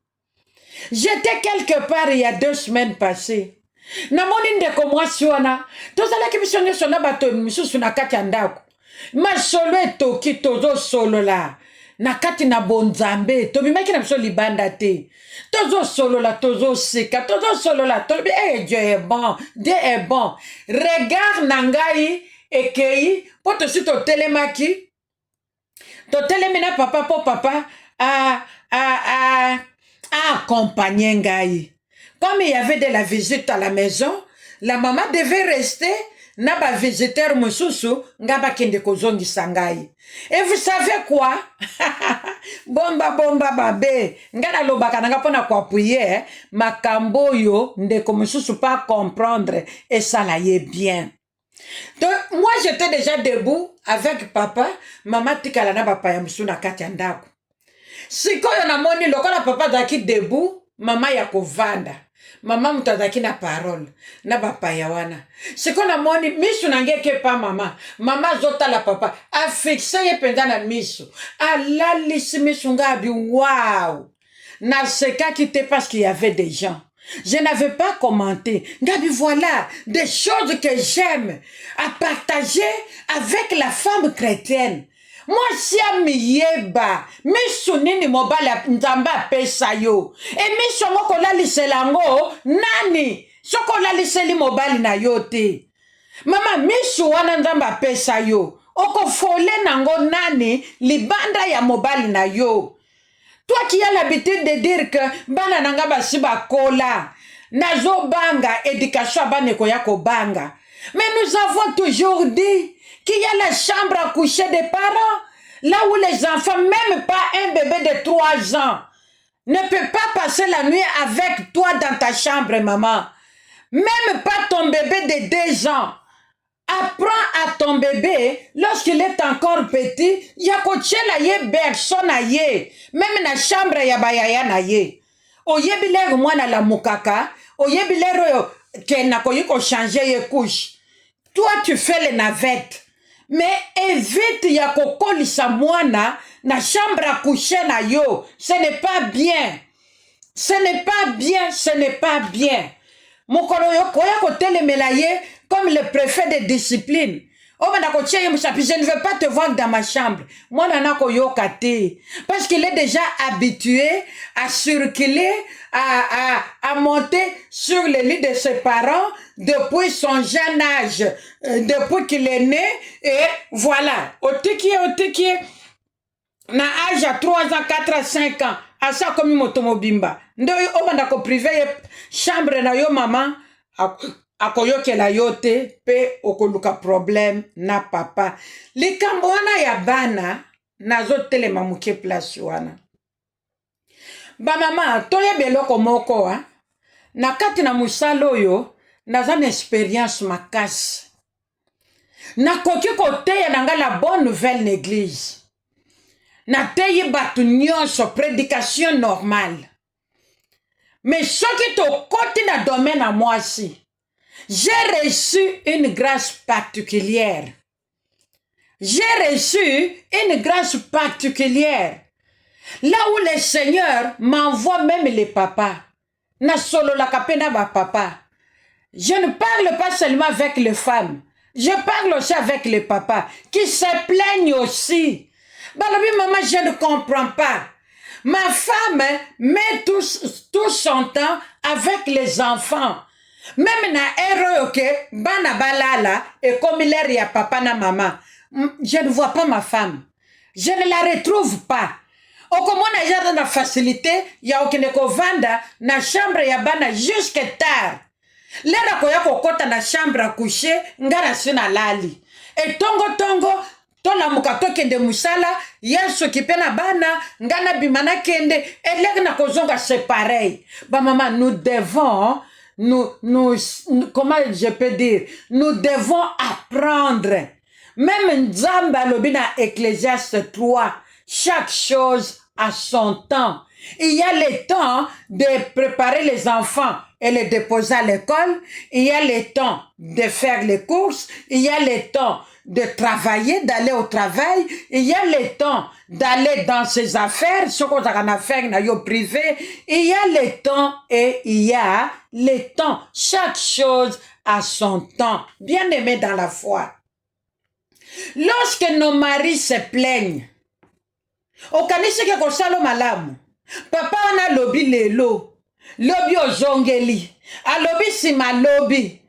J'étais quelque part il y a 2 semaines passées. Namoni ndeko mwasi wana tozalaki biso nyonso na bato misusu na kati ya ndako masolo etoki tozosolola na kati na bonzambe tobimaki na biso libanda te tozosolola tozoseka tozosolola tolobi Dieu est bon, Dieu est bon. Regard na ngai ekei po tosi totelemaki totelemi na papa po papa accompagner ngai. Comme il y avait de la visite à la maison, la maman devait rester na ba visiteur mususu ngaba kende kozongi sangai. Et vous savez quoi? Bomba babe. Ngana lobaka nanga pona kwa appuyer makambo yo ndeko mususu pas comprendre et ça la y est bien. Donc moi j'étais déjà debout avec papa, maman tikala na papa ya musu na kati ya ndako. Sikoyo na moni lokola papa zaki debout, mama ya kovanda. Mama mutazaki na parole na bapa ya wana. Siko na moni misu nangeke pa mama. Mama zota la papa. A fixé ye penda na misu. A la lisi misu ngabi. Waouh. Na seka quitté parce qu'il y avait des gens. Je n'avais pas commenté. Ngabi voilà des choses que j'aime à partager avec la femme chrétienne. mwasi miyeba misu nini mobali nzambe apesa yo e misu yango kolalisela yango nani soko olaliseli mobali na yo te mama misu wana nzambe apesa yo okofole nango nani libanda ya mobali na yo. Toi qui as l'habitude de dire que bana nanga basi bakola nazo banga éducation baneko ya ko banga. Mais nous avons toujours dit qu'il y a la chambre à coucher des parents, là où les enfants, même pas un bébé de 3 ans, ne peut pas passer la nuit avec toi dans ta chambre, maman. Même pas ton bébé de 2 ans. Apprends à ton bébé, lorsqu'il est encore petit, ya kochela ye berceau na ye, même na chambre ya bayaya na ye. Oyebilere mwana la mukaka, oyebilere ke na koyi ko changer ye couche. Toi tu fais les navettes, mais évite ya kokolisa mwana na chambre à coucher na yo. Ce n'est pas bien. Ce n'est pas bien, ce n'est pas bien. Mokolo yo koya kotelemela ye comme le préfet de discipline. Oh, je ne veux pas te voir dans ma chambre. Moi, parce qu'il est déjà habitué à circuler, à monter sur le lit de ses parents depuis son jeune âge, depuis qu'il est né. Et voilà. Au tiki, na âge à 3 ans, 4 ans, 5 ans. À ça, comme motomobimba. Ndo yo, privé, chambre na yo, maman. Akoyoke la yote pe okoluka problème na papa. Likambo wana ya bana nazo telema muke place wana. Ba mama toye beloko moko wa na kati na musalo yo naza na expérience makasi. Na koki koteya nanga la bonne nouvelle l'église. Na teyi batu nyonso prédication normale. Mais ce qui te côté na domaine à moi si. J'ai reçu une grâce particulière. J'ai reçu une grâce particulière. Là où le Seigneur m'envoie même les papas. Na solo la kapena ba papa. Je ne parle pas seulement avec les femmes. Je parle aussi avec les papas qui se plaignent aussi. Balobi maman, je ne comprends pas. Ma femme met tout son temps avec les enfants. Même na héros que bana balala et comme il est ya papa na maman, je ne vois pas ma femme. Je ne la retrouve pas. Okomona ya na facilité ya okineko vanda na chambre ya bana jusque tard. Lera koya kokota na chambre à coucher ngara sina lali. Et tongo tola mukato kende musala yesu kipena bana ngana bimana kende elek na kozonga c'est pareil. Ba maman nous devons comment je peux dire, nous devons apprendre. Même Nzamba lobina Ecclésiaste 3, chaque chose a son temps. Il y a le temps de préparer les enfants et les déposer à l'école. Il y a le temps de faire les courses. Il y a le temps de travailler, d'aller au travail. Il y a le temps d'aller dans ses affaires, ce qu'on a en affaire dans le privé. Il y a le temps et il y a le temps. Chaque chose a son temps. Bien aimé dans la foi. Lorsque nos maris se plaignent, au kanisi ke kosalo malamu, papa wana lobi lelo, lobi ozongeli, alobi sima lobi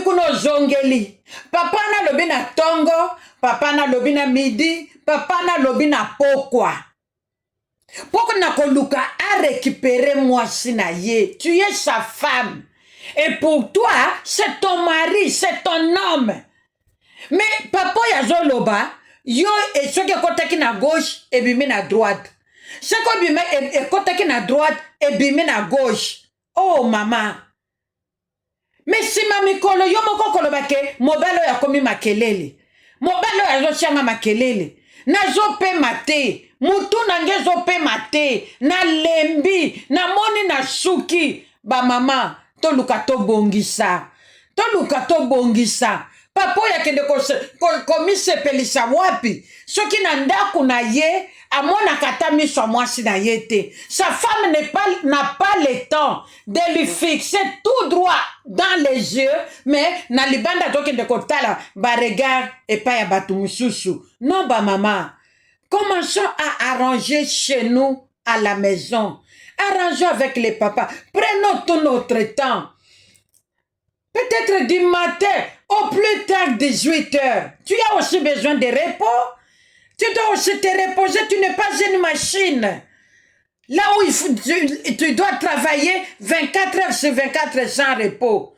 kuno ozongeli, papa na lobi na tongo, papa na lobi na midi, papa na lobi na pokwa. Poko na koluka a récupérer mwasi na ye, tu es sa femme. Et pour toi, c'est ton mari, c'est ton homme. Mais papa ya zoloba, yo et ce qui est na gauche et bimi na droite. Ce qui est na droite et bimi na gauche. Oh maman. Mais si mami kolo yo moko koloba ke mobalo ya komi makelele. Mobalo ya zo changa makelele. Na zo pe mate. Mutu na nge zo pe mate. Na lembi. Na moni na suki. Ba mama. Toluka to bongisa. Toluka to bongisa. Papa ya kende komise pelisa wapi. Soki na ndaku na ye, amona kata miso mwasi na ye te. Sa femme n'a pas le temps de lui fixer tout droit dans les yeux, mais na libanda to kende kotala ba regard et pa ya batu mususu. Non ba mama. Commençons à arranger chez nous à la maison. Arrangeons avec les papas. Prenons tout notre temps. Peut-être du matin au plus tard 18 heures. Tu as aussi besoin de repos. Tu dois aussi te reposer. Tu n'es pas une machine. Là où tu dois travailler 24 heures sur 24 heures sans repos.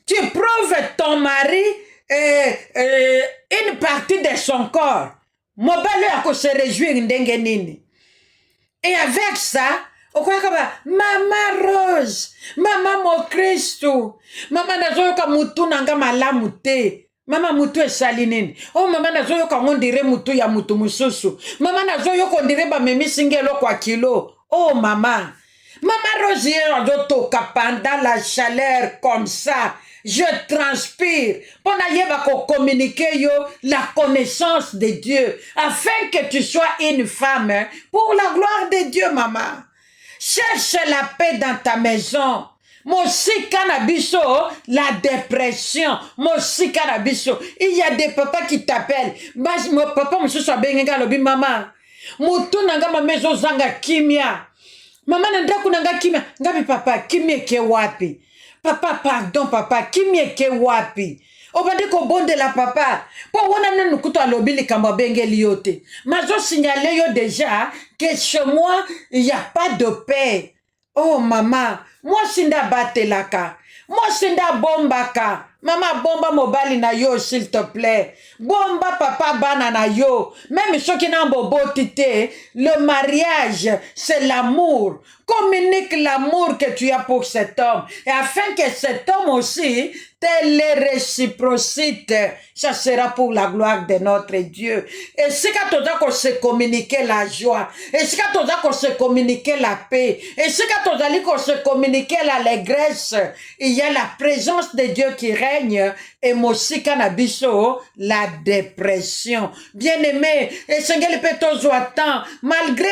Tu prouves ton mari une partie de son corps. Mobile à se réjouir ndengenini. Et avec ça, Maman Rose, Maman mon Christ, Maman nazoyoka mutu nanga malamu te. Mama mutu esalinini. Oh mama nazoyoka ngondire mutu ya mutu mususu. Mama nazoyoka ndire ba memi singelo kwa kilo. Oh maman. Maman Rose azotoka pendant la chaleur comme ça. Je transpire. Pour communiquer la connaissance de Dieu. Afin que tu sois une femme. Pour la gloire de Dieu, maman. Cherche la paix dans ta maison. Mosi canabiso, la dépression. Mosi canabiso. Il y a des papas qui t'appellent. Mon papa, monsieur Sabenga, lobi maman. Moutou nanga ma maison zanga kimia. Maman nandaku nanga kimia. Ngabi papa, kimia ke wapi. Papa, pardon, papa, kimia ke wapi. Obande ko bonde la papa. Po wana nanu kuto alobi li kamba benge liote. Mazo signalé yo déjà que chez moi, il n'y a pas de paix. Oh maman, moi sinda batelaka. Moi sinda bombaka. Maman bomba mobali na yo s'il te plaît. Bomba papa bana na yo. Même ceux qui n'ont pas tité, le mariage, c'est l'amour. Communique l'amour que tu as pour cet homme. Et afin que cet homme aussi te le réciprocite, ça sera pour la gloire de notre Dieu. Et c'est quand on se communiquer la joie. Et c'est quand on se communiquer la paix. Et c'est quand on se communiquer l'allégresse. Il y a la présence de Dieu qui règne. Et aussi canabiso, la dépression. Bien aimé, et sengeli petozo attend, malgré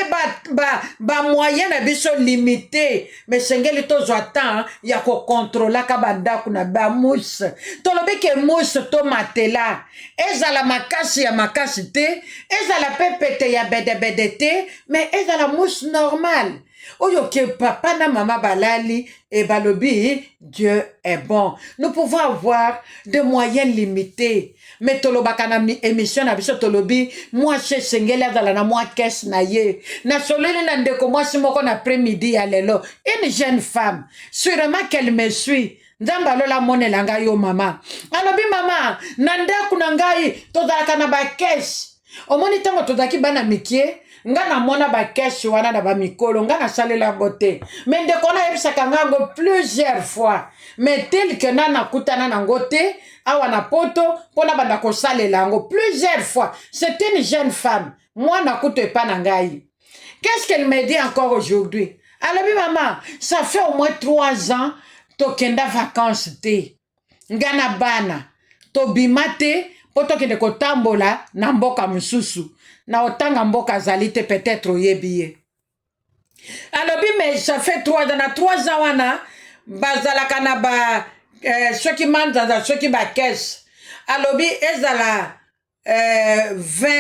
ba moyen nabiso limité, mais sengeli tozo attend, ya ko contrôler kabanda kuna ba mousse. Tolobi ke mousse to matela. Ezala makasi ya makasi te, ezala pepete ya bedebedete, mais ezala mousse normale. Oyo ke papa na mama balali et balobi, Dieu est bon. Nous pouvons avoir des moyens limités. Mais tolobaka na émission na biso tolobi, moi chez sengela dans la moi caisse na ye. Na solele na ndeko moi si moko na après-midi ya lelo. Une jeune femme, sûrement qu'elle me suit. Nzamba lola mone langa yo mama. Alobi mama, nanda kunangai tozalaka na ba caisse. Omoni tango tozaki bana mikie. Nga na mona ba keshi wana na ba mikolo nga na salela ngote mais ndeko na yebisaka ngango plusieurs fois mais tel que na kutana na ngote awa na poto pona banda ko salela ngo plusieurs fois. C'est une jeune femme, moi na kuto pa na ngai. Qu'est-ce qu'elle me dit encore aujourd'hui? Alors maman, ça fait au moins 3 ans to kenda vacances te nga na bana to bimate poto kende ko tambola na mboka mususu. Na otanga mboka zalite peut-être oyebiye. Alors mais ça fait 3 ans, na 3 ans wana bazalaka na ba ceux qui mandent ceux qui ba caisse. Alors ezala 20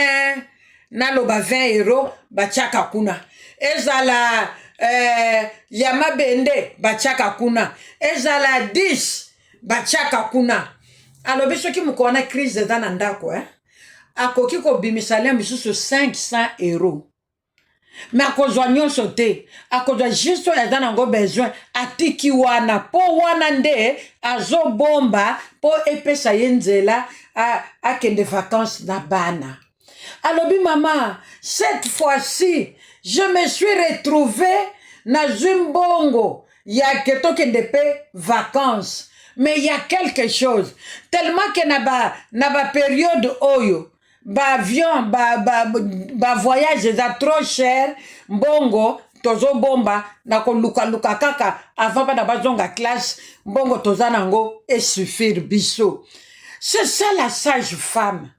na loba 20 euros bachaka kuna. Ezala yama bende bachaka kuna. Ezala 10 bachaka kuna. Alors ceux qui mukona crise dans ndako akoki ko bimisale misusu 500 euros. Mais akozwa nyonso te, akozwa juste ya nango besoin atiki wana po wana nde azo bomba po epesa yenzela akende vacances na bana. Alobi maman, cette fois-ci, je me suis retrouvée na Zimbongo ya keto kende pe vacances. Mais il y a quelque chose, tellement que na ba période oyo ba avion, ba voyage est trop cher, bongo, tozo bomba, na ko luka kaka, avant ba na bazonga classe, bongo toza nango, et suffire biso. C'est ça la sage femme.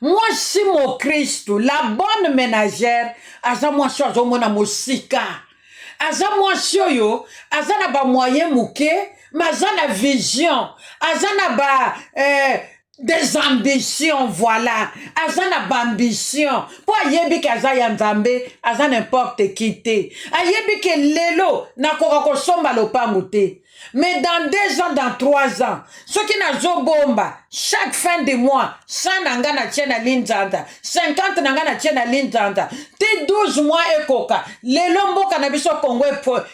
Moi, si mon Christ, la bonne ménagère, aza moi si azo mona mosika, aza moi si yo, aza na ba moyen mouke, mais aza na vision, aza na ba, des ambitions, voilà. Azana ambition. Pour ayebi ke aza ya nzambe, aza n'importe qui te. Ayebi ke lelo, na koko somba lopangu te. Mais dans 2 ans, dans 3 ans, ceux qui n'a bomba, chaque fin de mois, 100 nanga na tiena linzanda, 50 nanga na tiena linzanda, te 12 mois et koka, les lombo canabiso Congo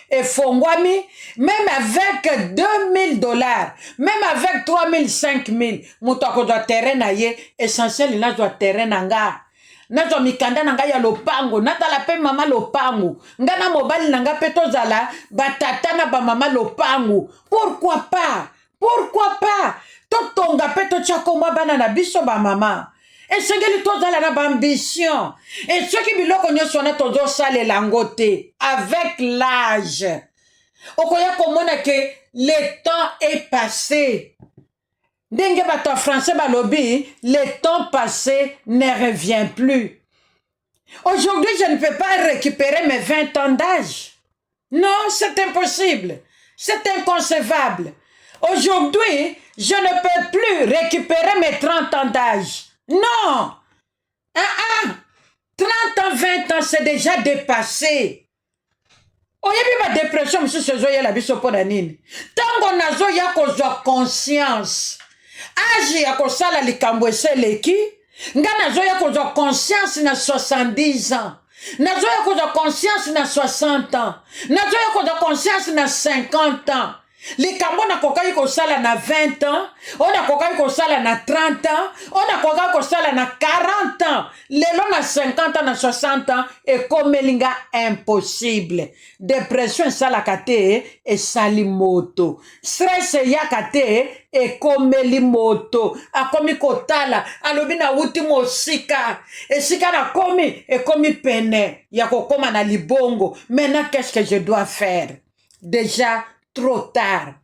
et fongwami, même avec $2000, même avec 3000, 5000, moutako doit terrain na ye, essentiel, il doit terrain nanga. Nazo mikanda nanga ya lopango natala pe mama lopango ngana mobali nanga pe tozala batata na ba mama lopango pourquoi pas totonga pe tochako bana na biso ba mama et sengeli tozala na ba ambition et ceux qui biloko nyoso na tozo sale langote avec l'âge okoya komona que le temps est passé. Dengue bato français balobi, le temps passé ne revient plus. Aujourd'hui, je ne peux pas récupérer mes 20 ans d'âge. Non, c'est impossible. C'est inconcevable. Aujourd'hui, je ne peux plus récupérer mes 30 ans d'âge. Non. 30 ans, 20 ans, c'est déjà dépassé. Oyebi ba dépression, monsieur Sezoya la biso pona nini. Tango nazo ya kozwa conscience. Agi ya kosala likambo eseleki nga nazoya kozwa conscience na 70 ans nazoya kozwa conscience na 60 ans nazoya kozwa conscience na 50 ans likambo nakokaki kosala na 20 ans o nakokaki kosala na 30 ans o nakokaki kosala na 40 ans lelo na 50 ans na 60 ans ekomelinga impossible. Dépression esalaka te esali moto, stress eyaka te ekomeli moto, akomi kotala alobi na wuti mosika esika na komi ekomi pene ya kokoma na libongo. Maintenant qu'est-ce que je dois faire? Déjà trop tard.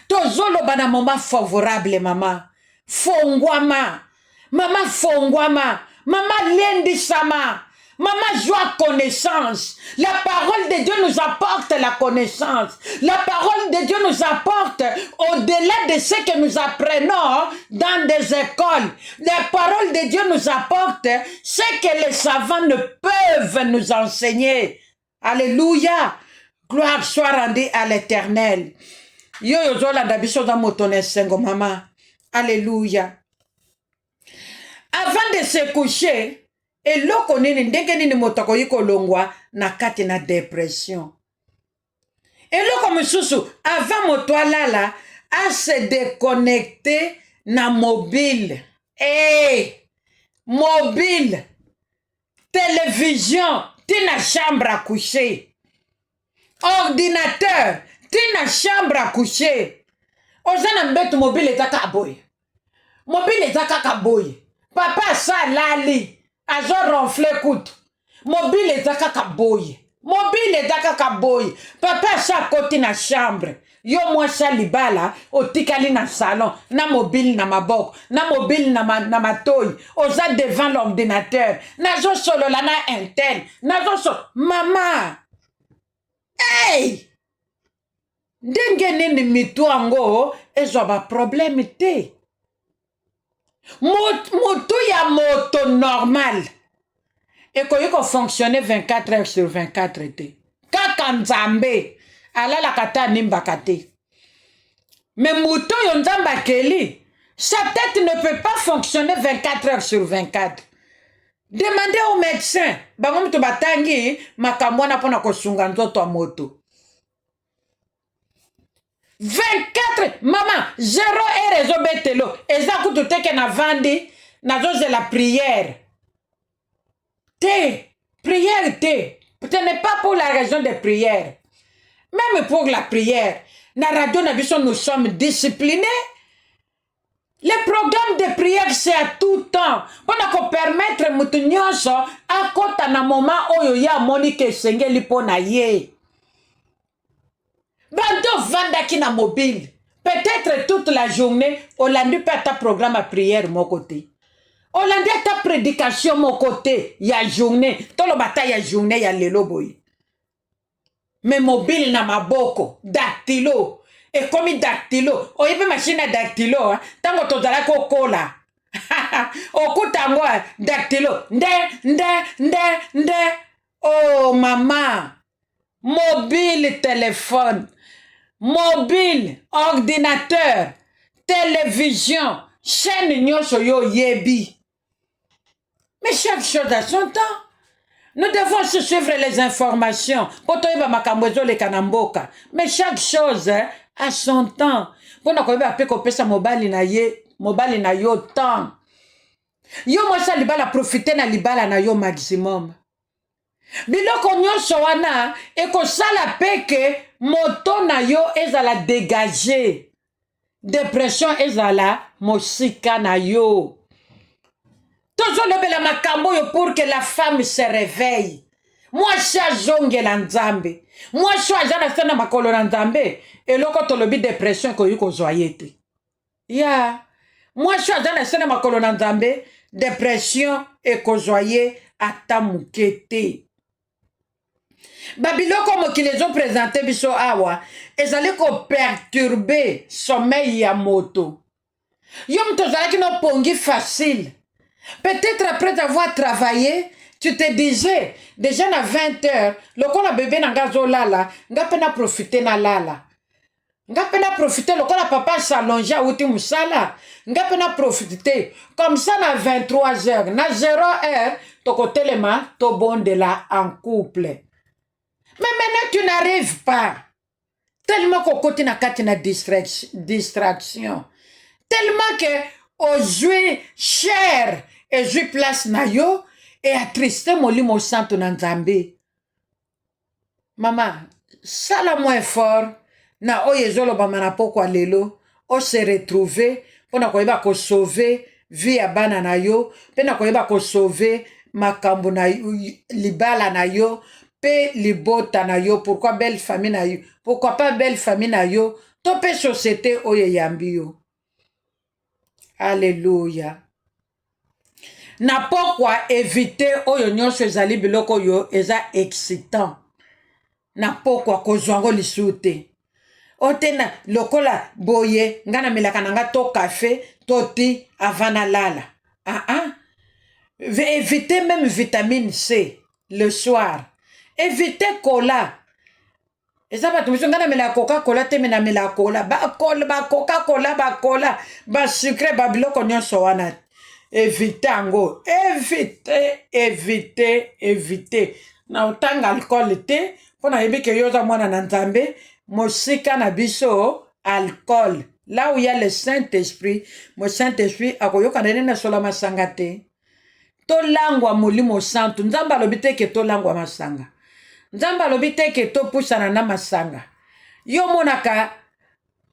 Tozoloba na moment favorable mama fongwama, mama fongwama, mama lendisama, maman joie connaissance. La parole de Dieu nous apporte la connaissance. La parole de Dieu nous apporte au-delà de ce que nous apprenons dans des écoles. La parole de Dieu nous apporte ce que les savants ne peuvent nous enseigner. Alléluia. Gloire soit rendue à l'Éternel. Yo yo la dabiso da motone sengo mama. Alléluia. Avant de se coucher, eloko nini ndenge nini motoko yiko longwa na kati na dépression. Eloko mususu avant moto alala a se déconnecter na mobile. Mobile. Télévision, tina chambre à coucher. Ordinateur, tina chambre à coucher. Ozana mbetu mobile etaka aboye. Mobile etaka kaboye. Papa sa lali. Azo ronfle kutu. Mobile etaka kaboye. Mobile etaka kaboye. Papa sa koti na chambre. Yo mwasha libala. Otikali na salon. Na mobile na maboko. Na mobile na matoyi. Oza devant l'ordinateur. Nazo solo la na intel. Nazo solo. Mama. Hey! Ndenge nini mitu ango. Ezo ba problème te. Moto ya moto normal. Et qu'on y fonctionner 24 heures sur 24 été. Kaka nzambe. Ala la kata nimbakate. Mais moto yon nzamba keli. Sa tête ne peut pas fonctionner 24 heures sur 24. Demandez au médecin. Bangom to batangi makamwana pona kosunga nzoto a moto. 24, maman, 0 et réseau betelo. Et ça coûte te que na vandi, na dose la prière. Prière. Ce n'est pas pour la raison de prière. Même pour la prière. Na radio na biso nous sommes disciplinés. Les programmes de prière c'est à tout temps. Pour permettre mutunyonso à kota na moment oyo ya monique sengeli pona ye. Bando vandaki na mobile. Peut-être toute la journée, Hollande peut ta programme à prière mon côté. Hollande ta prédication mon côté. Ya journée. Tout le bataille ya journée ya lelo boy. Mais mobile na maboko. Dactylo. Et comme dactylo. Oyepe machine à dactylo. Tango tozala kokola. okutango dactylo nde. Oh maman, mobile téléphone, mobile ordinateur, télévision, chaîne nyonso yo yebi. Mais chaque chose a son temps. Nous devons se suivre les informations. Mais chaque chose a son temps. Pour nous dire mobile na yo temps. Yo mosa libala profiter na libala na yo maximum. Biloko nyonso wana ekosala peke moto na yo ezala dégager. Dépression ezala mosika na yo. Toujours le makambo pour que la femme se réveille. Moi, je suis zongela nzambe. Moi, je suis à sana makolo nzambe. Et loko tolobi dépression ko yuko zoyete. Ya. Moi, je suis à sana makolo nzambe. Dépression et ko zoye atamukete. Babiloko mo qui les ont présenté biso awa. Ils allaient ko perturber sommeil ya moto. Yom tozala ki no pongi facile. Peut-être après avoir travaillé, tu te disais, déjà à 20 heures, le qu'on a bébé na gazo lala, nga pena profiter na lala. Nga pena profiter, le qu'on a papa s'allonger à outi musala, nga pena profiter. Comme ça, na 23 heures, na 0 heure, to côté les mains, to bon de là en couple. Mais maintenant, tu n'arrives pas. Tellement qu'au côté na katina distraction. Tellement que, au jouer cher, et je place na yo et attristé mon lit mon santo nanzambe. Maman, ça la moins fort na oyezolo bamana pokwa lelo o se retrouver pona koyeba ko sauver vie ya bana na yo pena koyeba ko sauver makambo na libala na yo pe libota na yo pourquoi belle famille na yo pourquoi pas belle famille na yo to pe société oye yambi yo. Alléluia. Na pourquoi éviter oyo nyonso ezali biloko yo eza excitant. Na pourquoi kozwango lisute. Otena lokola boye ngana melaka nanga to café to ti avant lala. Éviter même vitamine C le soir. Éviter cola. Eza ba tumiso ngana melaka Coca-Cola te mena melaka cola ba Coca-Cola ba cola ba sucre ba biloko nyonso wana. Éviter ango. Éviter. Na otanga alcool te. Pona yebi ke yoza mwana na nzambe. Mosika na biso alcool. Là où il y a le Saint-Esprit. Mo Saint-Esprit akoyoka nene na sola masanga te. To langwa molimo santo. Nzamba lobite ke to langwa masanga. Nzamba lobite ke to pusana na masanga. Yo monaka.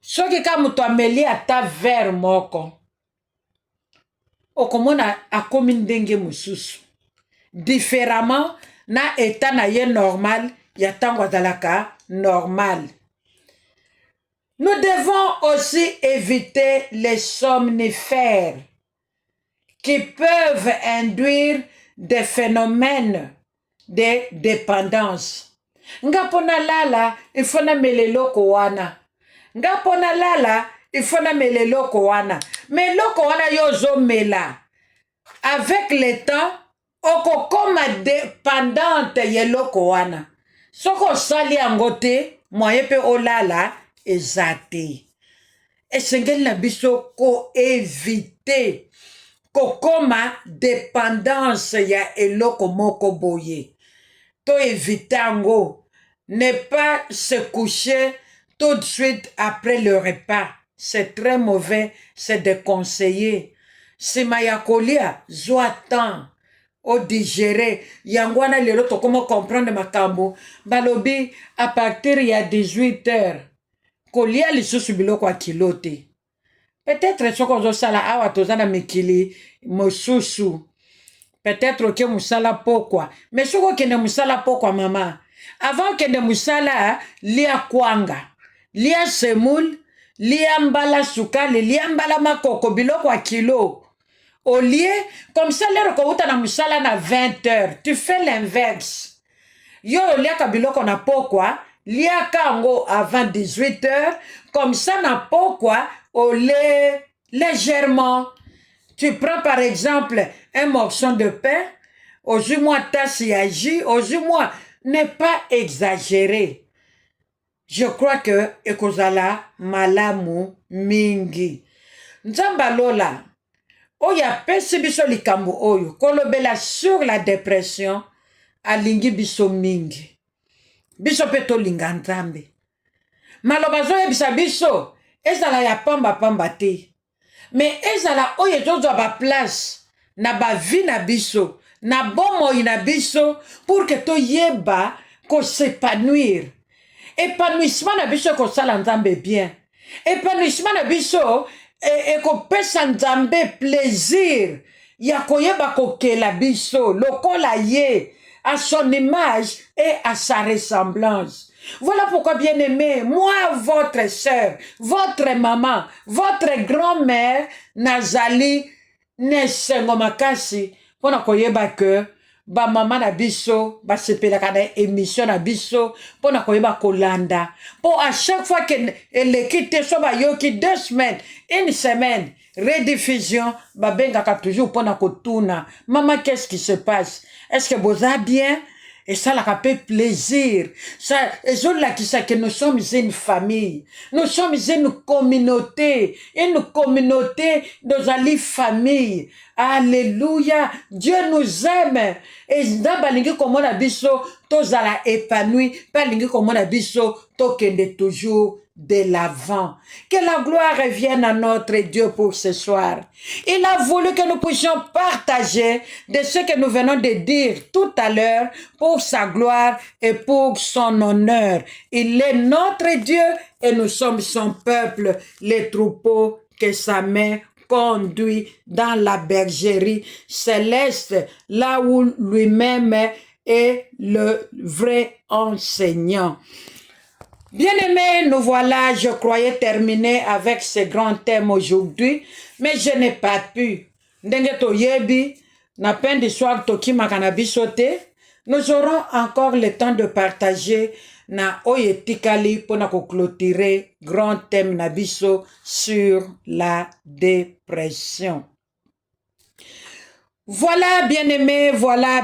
Soki ka muto ameli ata verre moko. Okomona akomi ndenge mususu. Différemment na état na ye normal ya tango azalaka normal. Nous devons aussi éviter les somnifères qui peuvent induire des phénomènes de dépendance. Nga pona lala ifona meleloko wana. Nga pona lala ifona meleloko wana. Meloko wana yozo mela. Avec le temps, oko koma dépendante yeloko wana. Soko sali angote, moye pe olala ezate. Esengeli na biso ko éviter ko koma dépendance ya eloko moko boye. To éviter ango. Ne pas se coucher tout de suite après le repas. C'est très mauvais, c'est déconseillé. Si mayakolia, zoatan, o digérer. Yangwana lelo to comment comprendre makambo. Balobi, à partir il y a 18 heures. Kolia li susubilo kwa kilote. Peut-être soko zo sala awa tozana mikili mosusu. Peut-être que musala pokwa. Mais soko kende musala pokwa mama. Avant kende musala lia kwanga. Lia semoule. Lia mbala sukali. Lia mbala makoko biloko wa kilo. Au lieu, comme ça, l'air qu'on a musala na 20 heures. Tu fais l'inverse. Yo lia kabiloko na pokwa. Lia kango avant 18 heures. Comme ça na pokwa. Au lait légèrement. Tu prends par exemple un morceau de pain, aujourd'hui tassi agi, aujourd'hui n'est pas exagéré. Je crois que ekozala malamu mingi. Nzamba lola, oya pesi biso likambo oyo, kolobela sur la dépression, alingi biso mingi. Biso peto linga nzambe. Maloba zo yebisa biso, ezala ya pamba pamba te. Mais ezala oyo ezozwa ba place na ba vie na biso, na bomoi na biso, pour que to yeba ko s'épanouir. Épanouissement na biso ko sala nzambe bien. Épanouissement na biso ko pesa nzambe plaisir. Ya koyeba ko kela biso, lokola ye, à son image et à sa ressemblance. Voilà pourquoi, bien-aimé, moi, votre sœur, votre maman, votre grand-mère, Nazali, Nesengo Makasi, pour koyeba que ba maman na biso, ba sepelaka na émission na biso, pour koyeba kolanda. Pour à chaque fois qu'elle quitte so ba yoki 2 semaines, 1 semaine, rediffusion, ba bengaka toujours pour kotuna. Maman, qu'est-ce qui se passe? Est-ce que vous allez bien? Et ça la fait plaisir. Ça, et là qui sait que nous sommes une famille. Nous sommes une communauté. Une communauté de famille. Alléluia. Dieu nous aime. Et dans balingi comme on a biso, tous à la épanoui. Balingi comme on a biso, tokende toujours de l'avant. Que la gloire revienne à notre Dieu pour ce soir. Il a voulu que nous puissions partager de ce que nous venons de dire tout à l'heure pour sa gloire et pour son honneur. Il est notre Dieu et nous sommes son peuple, les troupeaux que sa main conduit dans la bergerie céleste, là où lui-même est le vrai enseignant. Bien-aimés, nous voilà, je croyais terminer avec ce grand thème aujourd'hui, mais je n'ai pas pu. Ndenge to yebi, na peine d'histoire toki makanabi sauté, nous aurons encore le temps de partager na oyetikali pour na clôturer grand thème nabiso sur la dépression. Voilà, bien-aimés, voilà.